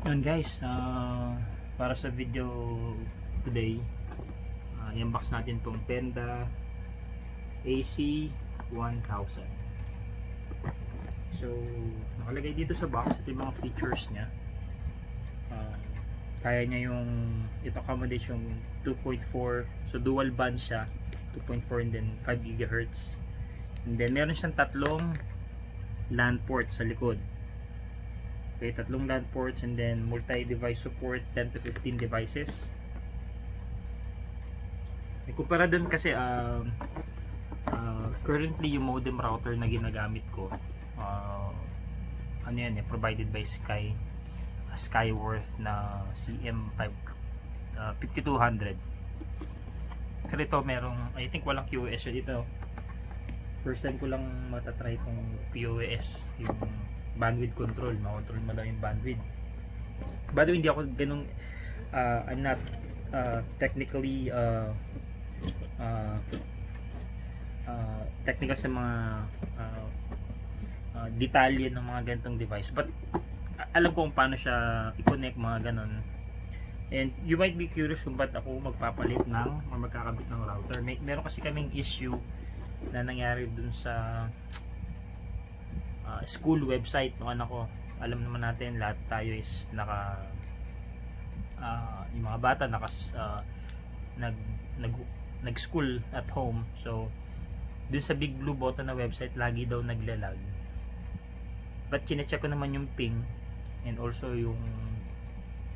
Yun guys, para sa video today, i-unbox natin tong Tenda AC1200. So, nakalagay dito sa box, ito yung mga features nya. Kaya niya yung, it accommodates yung 2.4, so dual band siya, 2.4 and then 5 GHz. And then meron siyang tatlong LAN ports sa likod. Okay, tatlong LAN ports and then multi-device support, 10 to 15 devices. Kumpara dun kasi currently yung modem router na ginagamit ko, ano yan, provided by Skyworth na CM5200. Pero ito merong, I think walang QoS dito. First time ko lang matatry itong QoS, yung bandwidth control, makontrol mo lang yung bandwidth. By the way, hindi ako ganung I'm not technically technical sa mga detalye ng mga ganitong device, but alam ko kung paano siya i-connect, mga ganon. And you might be curious kung ba't ako magpapalit ng or magkakabit ng router. Meron kasi kaming issue na nangyari dun sa school website ng anak ko. Alam naman natin, lahat tayo is yung mga bata nag-school at home. So dun sa Big Blue Button na website, lagi daw naglalag. But kine-check ko naman yung ping and also yung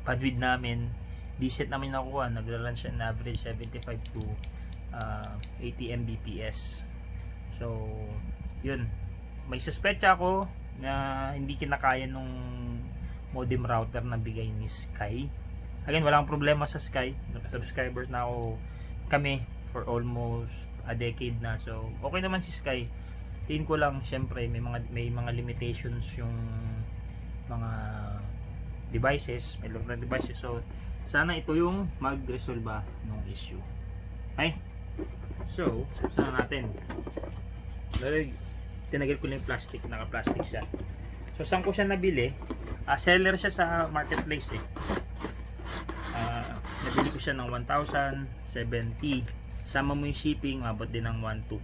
bandwidth namin, decent namin nakuha. Nagra-run siya na average 75 to 80 Mbps. So yun, may suspecha ako na hindi kinakaya nung modem router na bigay ni Sky. Again, walang problema sa Sky. Subscribers na kami for almost a decade na. So okay naman si Sky. Tingin ko lang, syempre may mga limitations yung mga devices, may local devices. So sana ito yung mag-resolve ng issue. Okay? So, sana natin. Tinagil ko lang yung plastic, naka-plastic siya. So saan ko siya nabili? Seller siya sa marketplace eh. Nabili ko siya ng 1,070. Sama mo yung shipping, mabot din ng 1,200.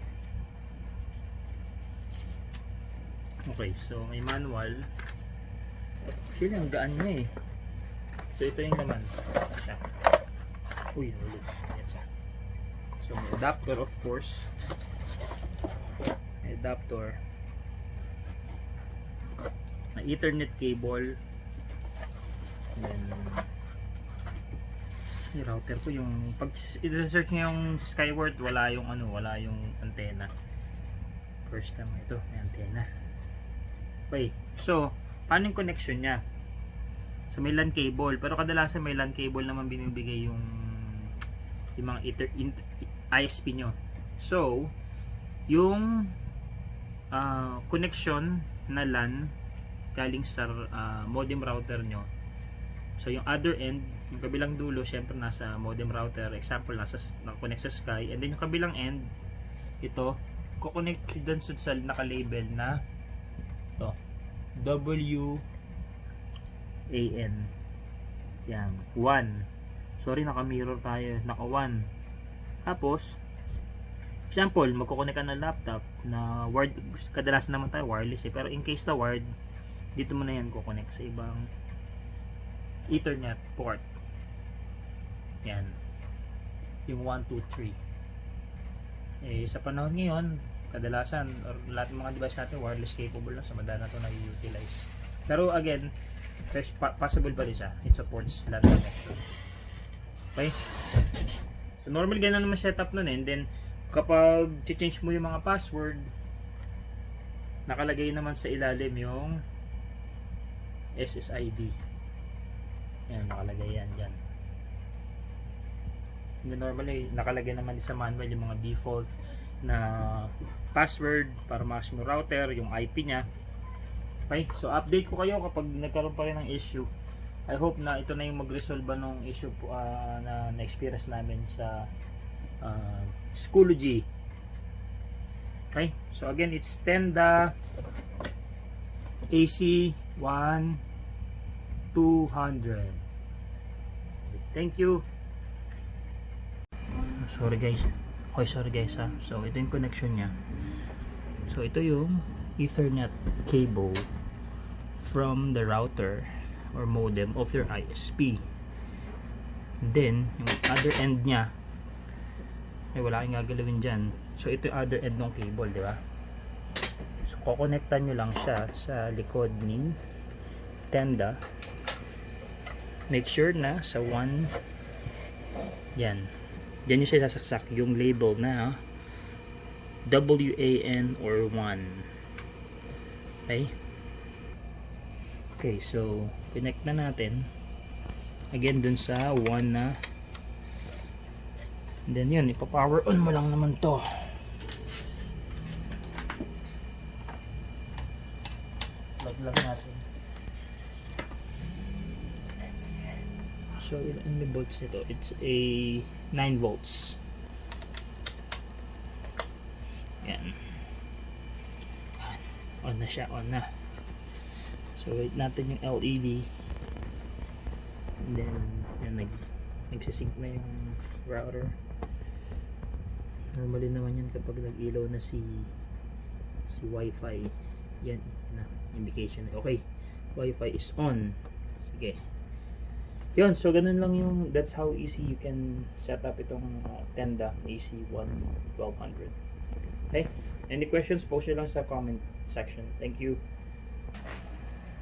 Okay, so may manual. Actually, ang gaan niya eh. So ito yung laman. Siya. Uy, nulog. Yan siya. So may adapter, of course. May adapter. Na Ethernet cable. And then yung router ko, yung pag i-search niyo yung Skyworth, wala yung antenna. First time ito, may antenna. Okay, so paano yung connection niya? So may LAN cable, pero kadalasan may LAN cable naman binibigay yung mga ISP nyo. So yung connection na LAN galing sa modem router nyo. So yung other end, yung kabilang dulo, syempre nasa modem router. Example, naka-connect sa Sky. And then yung kabilang end, ito, kukonect dun sa naka-label na ito, WAN. Yan, 1. Sorry, naka-mirror tayo. Naka-1. Tapos, example, magkukonek ka ng laptop na wired. Kadalasan naman tayo wireless eh. Pero in case na wired, dito mo na yan kukonek sa ibang Ethernet port. Yan. Yung 1, 2, 3. Sa panahon ngayon, kadalasan, or lahat ng mga device natin wireless capable na. So madala na ito na-utilize. Pero again, possible pa rin siya. It supports LAN connection. Okay? So normally ganun naman setup nun eh. And then kapag change mo yung mga password, nakalagay naman sa ilalim yung SSID. Yan, nakalagay yan dyan. And then normally nakalagay naman sa manual yung mga default na password para makasya mo router, yung IP nya. Okay, so update ko kayo kapag nagkaroon pa rin ng issue. I hope na ito na yung mag-resolve ng issue na na-experience namin sa schoology. Okay, so again, it's Tenda AC1200. 200. Thank you. Sorry guys. Sorry guys ha. So ito yung connection niya. So ito yung Ethernet cable from the router or modem of your ISP. Then yung other end niya ay wala kang gagalawin dyan. So ito yung other end ng cable, di ba? So kukonektan nyo lang siya sa likod ni Tenda. Make sure na sa one yan. Diyan nyo siya sasaksak yung label na WAN or 1. Okay? Okay, so connect na natin. Again, dun sa 1 na. And then yun, ipa-power on mo lang naman to. Plug lang natin. So, ilan may volts nito? It's a 9 volts. Yan. On na siya, on na. So, wait natin yung LED. And then, yan, nagsisync na yung router. Normally naman yan kapag nag-ilaw na si Wi-Fi. Yan na, indication. Okay, Wi-Fi is on. Sige. Yun, so ganun lang yung, that's how easy you can set up itong Tenda AC1200. Okay? Any questions, post nyo lang sa comment section. Thank you.